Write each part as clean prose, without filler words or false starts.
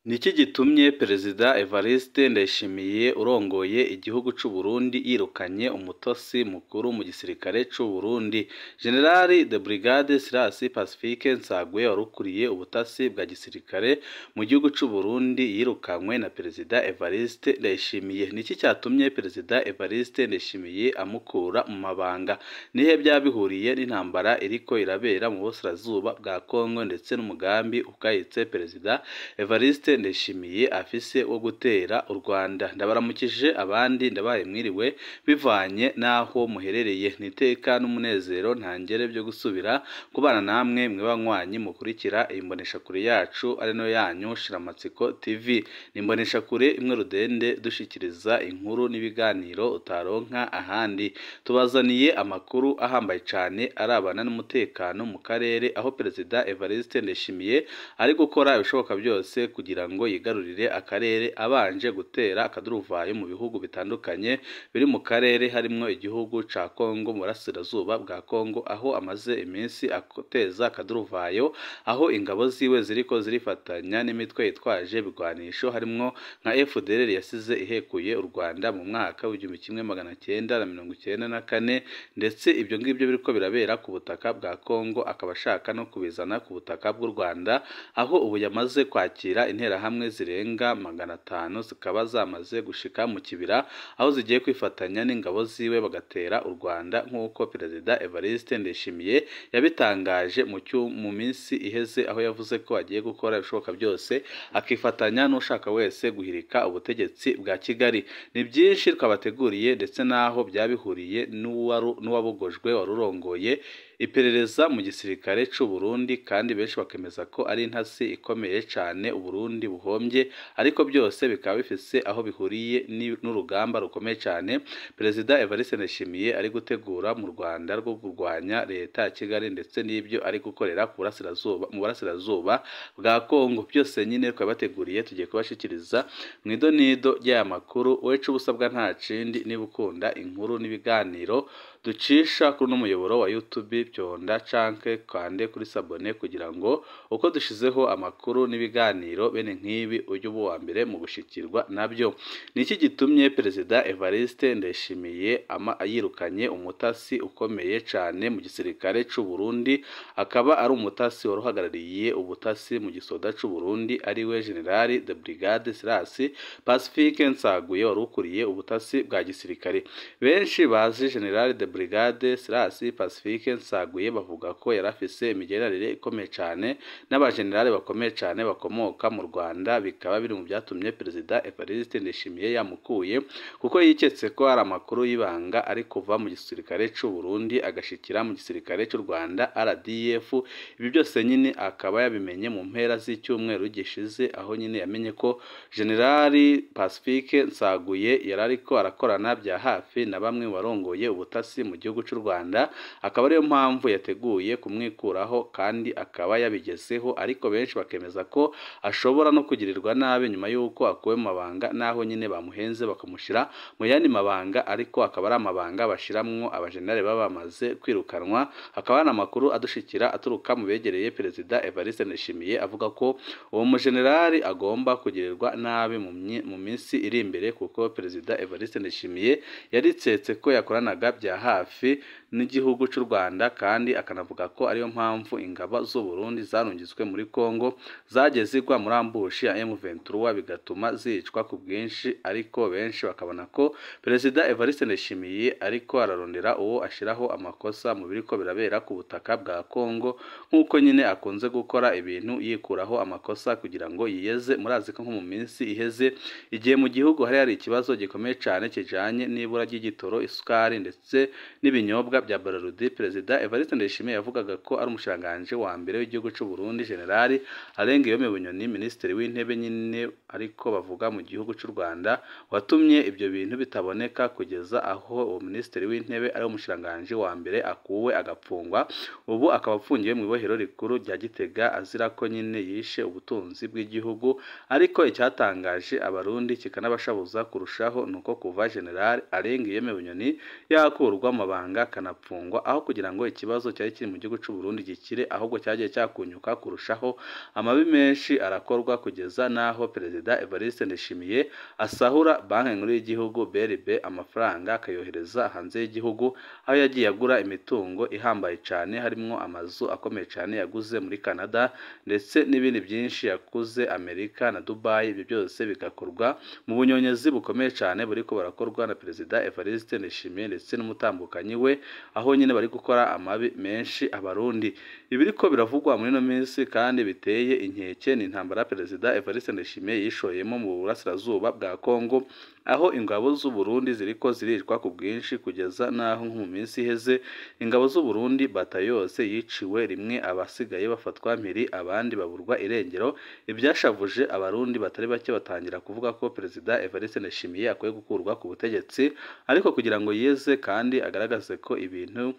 Niki gitumye Perezida Evariste Ndayishimiye urongoye igihugu c'u Burundi yirukanye umutosi mukuru mu gisirikare c'u Burundi? General de Brigade Silas Pacifique Nsagwe warukuriye ubutasi bwa gisirikare mu gihugu c'u Burundi yirukanywe na Perezida Evariste Ndayishimiye. Niki cyatumye Perezida Evariste Ndayishimiye amukura mu mabanga? Nihe byabihuriye n'intambara iriko irabera mu burasirazuba bwa Kongo ndetse n'umugambi ukayitse Perezida Evariste Ndayishimiye afise wo gutera u Rwanda? Ndabaramukije abandi ndabaye mwiriwe bivanye naho muherereye. Niteka n'umunezero ntangere byo gusubira kubana namwe mwebanywanyi mukurikira imbonesha kure yacu ari no yanyu Shiramatsiko TV. Nimbonesha kure imwe rudende dushikiriza inkuru n'ibiganiro utaronka ahandi. Tubazaniye amakuru ahambaye cyane arabana n'umutekano mu karere aho Perezida Evariste Ndayishimiye ari gukora ibishoboka byose kugira ngo yigarurire akarere abanje gutera akaduruvayo mu bihugu bitandukanye biri mu karere harimo igihugu ca Kongo mu burasirazuba bwa Kongo aho amaze iminsi akoteza akaduruvayo aho ingabo ziwe ziriko zirifatanya n'imitwe yitwaje bigwanisho harimo nka FDLR yasize ihekuye u Rwanda mu mwaka w'1994 ndetse ibyo ngibyo biriko birabera ku butaka bwa Kongo akabashaka no kubizana ku butaka bw'u Rwanda aho ubu yamaze kwakira interahamwe zirenga 500 zikaba zamaze gushika mu kibira aho zigiye kwifatanya n'ingabo ziwe bagatera u Rwanda nk'uko Perezida Evariste Ndayishimiye yabitangaje mu minsi iheze aho yavuze ko agiye gukora ibishoboka byose akifatanya n'ushaka wese guhirika ubutegetsi bwa Kigali. Ni byinshi twabateguriye ndetse naho byabihuriye n'uwabugojwe warurongoye iperereza mu gisirikare c'u Burundi kandi benshi bakemeza ko ari intasi ikomeye cyane Uburundi buhombye ariko byose bikaba bifise aho bihuriye n'urugamba rukomeye cyane Perezida Evariste Ndayishimiye ari gutegura mu Rwanda rwo kurwanya leta ya Kigali ndetse n'ibyo ari gukorera ku burasirazuba bwa Kongo. Byose nyine twabateguriye tugiye kubashikiriza mu idonido ry'aya makuru. Wecu ubusabwa nta cindi niba ukunda inkuru n'ibiganiro ducisha kuri n'umuyoboro wa YouTube byonda canke kande kuri sabone kugira ngo uko dushizeho amakuru n'ibiganiro bene nk'ibi ujye ubu wa mbere mu gushikirwa nabyo. Niki gitumye Perezida Evariste Ndayishimiye yirukanye umutasi ukomeye cyane mu gisirikare c'u Burundi akaba ari umutasi waruhagarariye ubutasi mu gisoda c'u Burundi ari we General de Brigade Silas Pacifique Nsagwe warukuriye ubutasi bwa gisirikare. Benshi bazi General de Brigade Silas Pacifique Nsagwe bavuga ko yarafise imigenderanire ikomeye cyane n'abagenerali bakomeye cyane bakomoka mu Rwanda bikaba biri mu byatumye Perezida Evariste Ndayishimiye yamukuye kuko yiketse ko ari amakuru y'ibanga ari kuva mu gisirikare c'u Burundi agashikira mu gisirikare c'u Rwanda RDF. Ibi byose nyine akaba yabimenye mu mpera z'icyumweru gishize aho nyine yamenye ko General Pacifique Nsagwe yarariko arakorana bya hafi na bamwe warongoye ubutasi mu gihugu c'u Rwanda akaba ariyo mpamvu yateguye kumwikuraho kandi akaba yabigezeho ariko benshi bakemeza ko ashobora no kugirirwa nabi nyuma y'uko akuwe mu mabanga naho nyine bamuhenze bakamushira mu yandi mabanga ariko akaba ari amabanga bashiramwo abajenerali baba bamaze kwirukanwa. Akaba ari amakuru adushikira aturuka mu begereye Perezida Evariste Ndayishimiye avuga ko uwo mujenerali agomba kugirirwa nabi mu minsi iri imbere kuko Perezida Evariste Ndayishimiye yaritsetse ko yakoranaga bya hafi n'igihugu c'u Rwanda kandi akanavuga ko ariyo mpamvu ingabo z'u Burundi zarungitswe muri Kongo zageze zigwa muri ambushi ya M23 bigatuma zicwa ku bwinshi ariko benshi bakabona ko Perezida Evariste Ndayishimiye ariko ararondera uwo ashiraho amakosa mu biriko birabera ku butaka bwa Kongo nk'uko nyine akunze gukora ibintu yikuraho amakosa kugira ngo yiyeze. Murazi ko nko mu minsi iheze igihe mu gihugu hari ikibazo gikomeye cyane kijanye n'ibura ry'igitoro isukari ndetse n'ibinyobwa bya Bararudi Perezida Evariste Ndayishimiye yavugaga ko ari umushiranganje wa mbere w'igihugu c'u Burundi General Arengeyome Bunyoni Minisitiri w'Intebe nyine ariko bavuga mu gihugu c'u Rwanda watumye ibyo bintu bitaboneka kugeza aho uwo Minisitiri w'Intebe ari umushiranganje wa mbere akuwe agapfungwa. Ubu akaba apfungiwe mu ibohero rikuru rya Gitega azira ko nyine yishe ubutunzi bw'igihugu ariko icyatangaje abarundi kikanabashabuza kurushaho nuko kuva General Arengeyome Bunyoni yakurwa mu mabanga bakanapfungwa aho kugira ngo ikibazo cyari kiri mu gihugu cy'u Burundi gikire ahubwo cyagiye cyakunyuka kurushaho amabi menshi arakorwa kugeza naho Perezida Evariste Ndayishimiye asahura banki nkuru y'igihugu BRB amafaranga akayohereza hanze y'igihugu aho yagiye agura imitungo ihambaye cyane harimo amazu akomeye cyane yaguze muri Canada ndetse n'ibindi byinshi yakuze Amerika na Dubai. Ibyo byose bigakorwa mu bunyonyezi bukomeye cyane buriko barakorwa na Perezida Evariste Ndayishimiye ndetse n'umutambukanyi we aho nyine bari gukora amabi menshi abarundi. Ibiriko biravugwa muri no minsi kandi biteye inkeke ni intambara Perezida Evariste Ndayishimiye yishoyemo mu burasirazuba bwa Kongo aho ingabo z'u Burundi ziriko ziricwa ku bwinshi kugeza naho mu minsi iheze ingabo z'u Burundi bata yose yiciwe rimwe abasigaye bafatwa mpiri abandi baburwa irengero. Ibyashavuje abarundi batari bake batangira kuvuga ko Perezida Evariste Ndayishimiye akwiye gukurwa ku butegetsi ariko kugira ngo yeze kandi agaragaze ko ibintu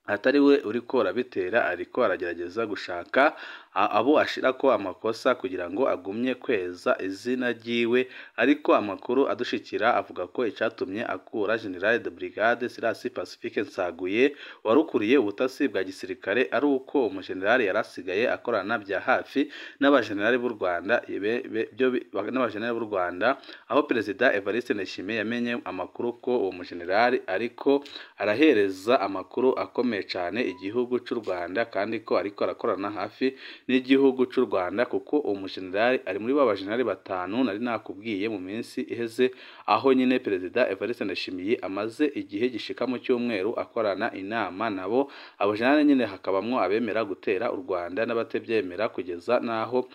atari we uriko arabitera ariko aragerageza gushaka abo ashira ko amakosa kugira ngo agumye kweza izina ryiwe. Ariko amakuru adushikira avuga ko icatumye akura General de Brigade Silas Pacifique Nsaguye warukuriye ubutasi bwa gisirikare ari uko umugenerali yarasigaye akorana bya hafi n'abagenerali b'u Rwanda n'abagenerali b'u Rwanda aho Perezida Evariste Ndayishimiye yamenye amakuru ko uwo mugenerali ariko arahereza amakuru akomeye cyane igihugu cy'u Rwanda kandi ko ariko arakorana hafi n'igihugu cy'u Rwanda kuko uwo mugenerali ari muri babagenerali batanu nari nakubwiye mu minsi iheze aho nyine Perezida Evariste Ndayishimiye amaze igihe gishika mu cyumweru akorana inama nabo abagenerali nyine hakabamwo abemera gutera u Rwanda n'abatebyemera kugeza naho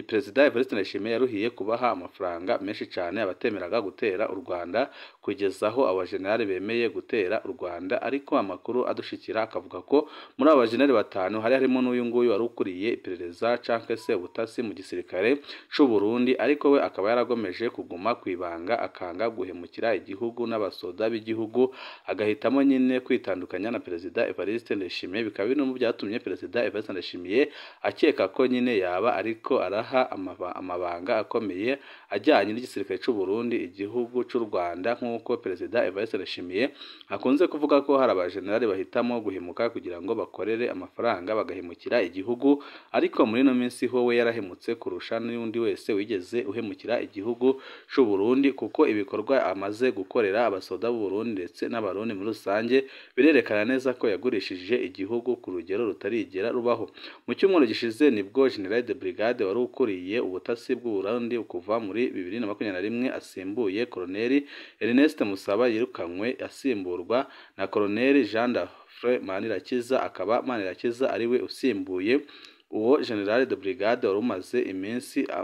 Perezida Evariste Ndayishimiye yaruhiye kubaha amafaranga menshi cyane abatemeraga gutera u Rwanda kugeza aho abagenerali bemeye gutera u Rwanda. Ariko amakuru adushikira akavuga ko muri abagenerali batanu hari harimo n'uyu nguyu wari ukuriye iperereza cyangwa se ubutasi mu gisirikare cy'u Burundi ariko we akaba yaragomeje kuguma kwibanga akanga guhemukira igihugu n'abasoda b'igihugu agahitamo nyine kwitandukanya na Perezida Evariste Ndayishimiye. Bikaba bino mu byatumye Perezida Evariste Ndayishimiye akeka ko nyine yaba ariko araha amabanga akomeye ajyanye n'igisirikare cy'u Burundi igihugu cy'u Rwanda nk'uko Perezida Evariste Ndayishimiye akunze kuvuga ko hari abagenerali bahitamo guhemuka kugira ngo bakorere amafaranga bagahemukira igihugu. Ariko muri no minsi ho we yarahemutse kurusha n'undi wese wigeze uhemukira igihugu cy'u Burundi kuko ibikorwa amaze gukorera abasoda b'u Burundi ndetse n'abarundi muri rusange birerekana neza ko yagurishije igihugu ku rugero rutarigera rubaho. Mu cyumweru gishize nibwo General de Brigade wari ukuriye ubutasi bw'u Burundi kuva muri 2021 asimbuye Colonel Ernest Musaba yirukanywe asimburwa na Colonel Jean d'Afrique Manirakiza akaba Manirakiza ariwe usimbuye uwo General de Brigade wari umaze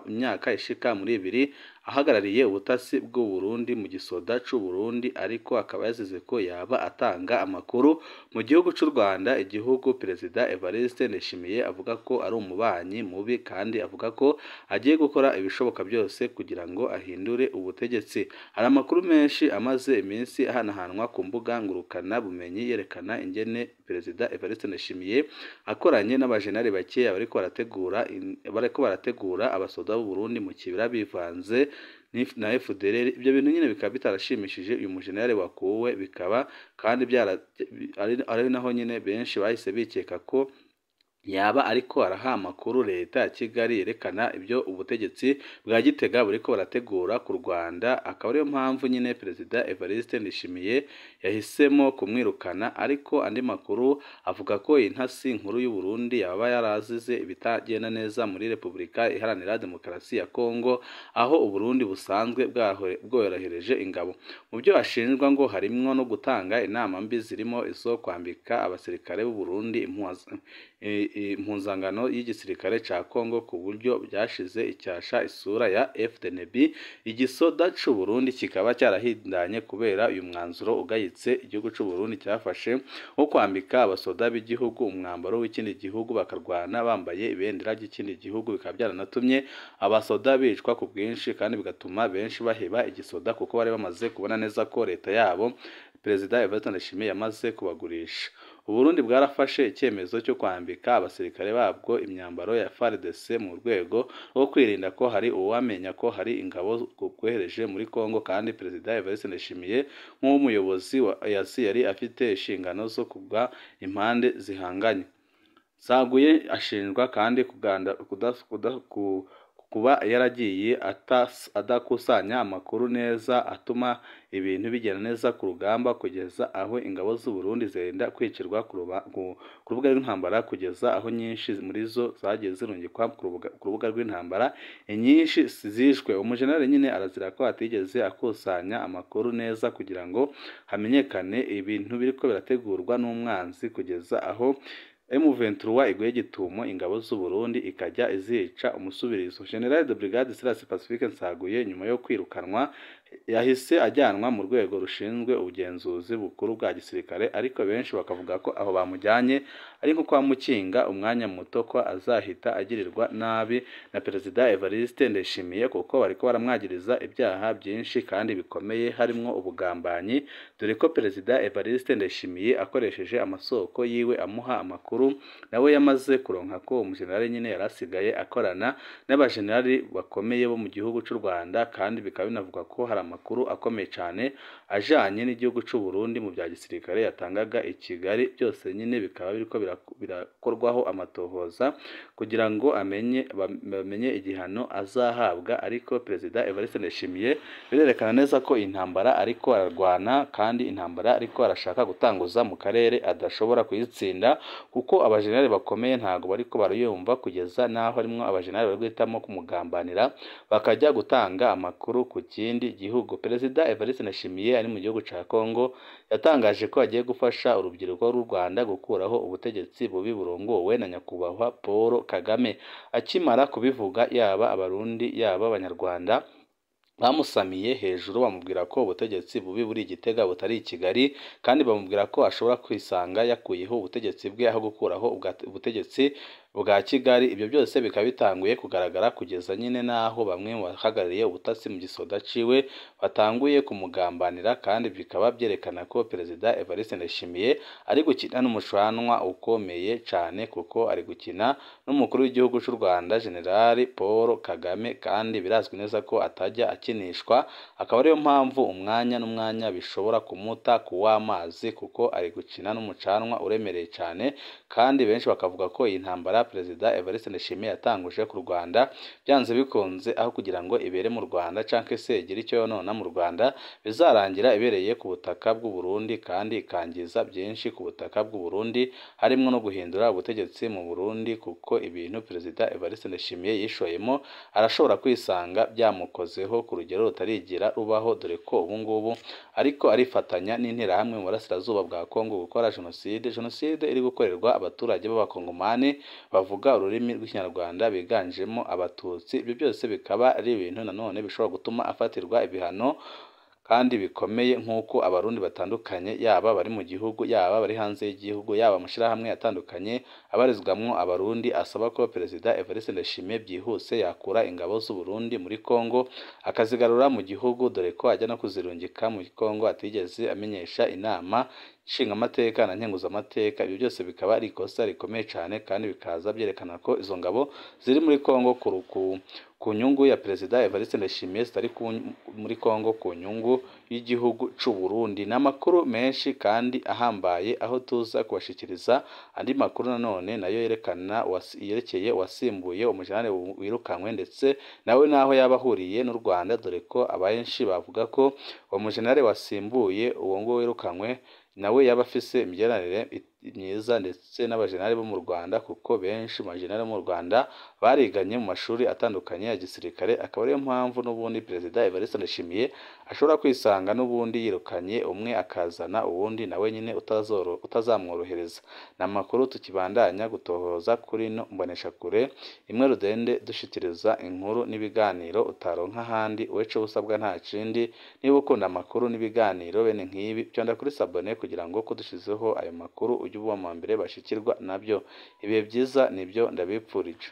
imyaka ishika muri 2 ahagarariye ubutasi bw'u Burundi mu gisoda cy'u Burundi ariko akaba yazize ko yaba atanga amakuru mu gihugu cy'u Rwanda igihugu Perezida Evariste Ndayishimiye avuga ko ari umubanyi mubi kandi avuga ko agiye gukora ibishoboka byose kugira ngo ahindure ubutegetsi. Hari amakuru menshi amaze iminsi ahanahanwa ku mbuga ngurukana bumenyi yerekana ingene Perezida Evariste Ndayishimiye akoranye n'abajenerali bake bariko barategura abasoda b'u Burundi mu kibira bivanze na FDLR. Ibyo bintu nyine bikaba bitarashimishije uyu mujenerali wakuwe bikaba kandi ari naho nyine benshi bahise bikeka ko yaba ariko araha amakuru leta ya Kigali yerekana ibyo ubutegetsi bwa Gitega buriko barategura ku Rwanda. Akaba ariyo mpamvu nyine Perezida Evariste Ndayishimiye yahisemo kumwirukana. Ariko andi makuru avuga ko intasi nkuru y'u Burundi yaba yarazize ibitagenda neza muri Repubulika Iharanira Demokarasi ya Kongo aho u Burundi busanzwe bworohereje ingabo. Mu byo ashinjwa ngo harimwo no gutanga inama mbi zirimo izo kwambika abasirikare b'u Burundi impuzangano y'igisirikare ca Kongo ku buryo byashize icyasha isura ya FDNB. Igisoda cy'u Burundi kikaba cyarahindanye kubera uyu mwanzuro ugayitse igihugu cy'u Burundi cyafashe wo kwambika abasoda b'igihugu umwambaro w'ikindi gihugu bakarwana bambaye ibendera ry'ikindi gihugu. Bikaba byaranatumye abasoda bicwa ku bwinshi kandi bigatuma benshi baheba igisoda kuko bari bamaze kubona neza ko leta yabo Perezida Evariste Ndayishimiye yamaze kubagurisha. Uburundi bwarafashe icyemezo cyo kwambika abasirikare babwo imyambaro ya FARDC mu rwego rwo kwirinda ko hari uwamenya ko hari ingabo bwohereje muri Kongo, kandi Perezida Evariste Ndayishimiye nk'umuyobozi wa EAC yari afite inshingano zo kugwa impande zihanganye. Saguye ashinjwa kandi kuba yaragiye adakusanya amakuru neza atuma ibintu bigenda neza ku rugamba, kugeza aho ingabo z'u Burundi zenda kwicirwa ku rubuga rw'intambara, kugeza aho nyinshi muri zo zagiye zirungikwa ku rubuga rw'intambara, inyinshi zishwe. Umujenerali nyine arazira ko atigeze akusanya amakuru neza kugira ngo hamenyekane ibintu biriko birategurwa n'umwanzi, kugeza aho M23 iguye gitumo ingabo z'u Burundi ikajya izica umusubirizo. General de Brigade Silas Pacifique Nsaguye nyuma yo kwirukanwa yahise ajyanwa mu rwego rushinzwe ubugenzuzi bukuru bwa gisirikare, ariko benshi bakavuga ko aho bamujyanye ari nko kwa Mukinga, umwanya muto ko azahita agirirwa nabi na Perezida Evariste Ndayishimiye, kuko bariko baramwagiriza ibyaha byinshi kandi bikomeye harimo ubugambanyi, dore ko Perezida Evariste Ndayishimiye akoresheje amasoko yiwe amuha amakuru nawe yamaze kuronka ko umujenerali nyine yarasigaye akorana n'abajenerali bakomeye bo mu gihugu cy'u Rwanda, kandi bikaba binavuga ko hari amakuru akomeye cyane ajanye n'igihugu cy'u Burundi mu bya gisirikare yatangaga i Kigali. Byose nyine bikaba biriko birakorwaho amatohoza kugira ngo bamenye igihano azahabwa, ariko Perezida Evariste Ndayishimiye birerekana neza ko intambara ariko ararwana, kandi intambara ariko arashaka gutanguza mu karere adashobora kuyitsinda, kuko abajenerali bakomeye ntago bariko barayumva, kugeza naho harimo abajenerali bari guhitamo kumugambanira bakajya gutanga amakuru ku kindi gihugu. Perezida Evariste Ndayishimiye ari mu gihugu ca Kongo yatangaje ko agiye gufasha urubyiruko rw'u Rwanda gukuraho ubutegetsi bubi burongowe na nyakubahwa Paul Kagame. Akimara kubivuga, yaba abarundi yaba abanyarwanda bamusamiye hejuru, bamubwira ko ubutegetsi bubi buri Gitega butari i Kigali, kandi bamubwira ko ashobora kwisanga yakuyeho ubutegetsi bwe aho gukuraho ubutegetsi bwa Kigali. Ibyo byose bikaba bitanguye kugaragara kugeza nyine naho bamwe mu bahagarariye ubutasi mu gisoda ciwe batanguye kumugambanira, kandi bikaba byerekana ko Perezida Evariste Ndayishimiye ari gukina n'umushwanwa ukomeye cyane, kuko ari gukina n'umukuru w'igihugu cy'u Rwanda General Paul Kagame, kandi birazwi neza ko atajya akinishwa, akaba ariyo mpamvu umwanya n'umwanya bishobora kumuta kuw'amazi, kuko ari gukina n'umucanwa uremereye cyane. Kandi benshi bakavuga ko iyi ntambara Perezida Evariste Ndayishimiye yatanguje ku Rwanda byanze bikunze, aho kugira ngo ibere mu Rwanda canke se igire icyo yonona mu Rwanda, bizarangira ibereye ku butaka bw'u Burundi, kandi ikangiza byinshi ku butaka bw'u Burundi, harimo no guhindura ubutegetsi mu Burundi, kuko ibintu Perezida Evariste Ndayishimiye yishoyemo arashobora kwisanga byamukozeho ku rugero rutarigira rubaho, dore ko ubu ngubu ariko arifatanya n'interahamwe mu burasirazuba bwa Kongo gukora jenoside iri gukorerwa abaturage b'abakongomani bavuga ururimi rw'Ikinyarwanda biganjemo Abatutsi. Ibyo byose bikaba ari ibintu nanone bishobora gutuma afatirwa ibihano kandi bikomeye, nk'uko abarundi batandukanye yaba bari mu gihugu yaba bari hanze y'igihugu yaba amashyirahamwe atandukanye abarizwamwo abarundi asaba ko Perezida Evariste Ndayishimiye byihuse yakura ingabo z'u Burundi muri Kongo akazigarura mu gihugu, dore ko ajya no kuzirungika mu Kongo atigeze amenyesha inama nshingamateka na nkenguzamateka. Ibyo byose bikaba ari ikosa rikomeye cyane, kandi bikaza byerekana ko izo ngabo ziri muri Kongo ku nyungu ya Perezida Evariste Ndayishimiye, zitari muri Kongo ku nyungu y'igihugu cy'u Burundi. N'amakuru menshi kandi ahambaye, aho tuza kubashikiriza andi makuru nanone nayo yerekeye wasimbuye umujenerali wirukanywe, ndetse nawe naho yabahuriye n'u Rwanda, dore ko abenshi bavuga ko uwo mujenerali wasimbuye uwo ngo wirukanywe nawe yaba afise imigenderanire myiza ndetse n'abajenerali bo mu Rwanda, kuko benshi mu bajenerali bo mu Rwanda bariganye mu mashuri atandukanye ya gisirikare. Akaba ariyo mpamvu n'ubundi Perezida Evariste Ndayishimiye ashobora kwisanga n'ubundi yirukanye umwe akazana uwundi nawe nyine utazamworohereza. N'amakuru tukibandanya gutohoza kuri no mboneshakure imwe rudende dushikiriza inkuru n'ibiganiro utaronka ahandi. Weco usabwa nta kindi, niba ukunda amakuru n'ibiganiro bene nk'ibi cyonda kuri sabone kugira ngo ko dushizeho ayo makuru ujye uba mu mbere bashikirwa nabyo. Ibihe byiza nibyo ndabipfurije.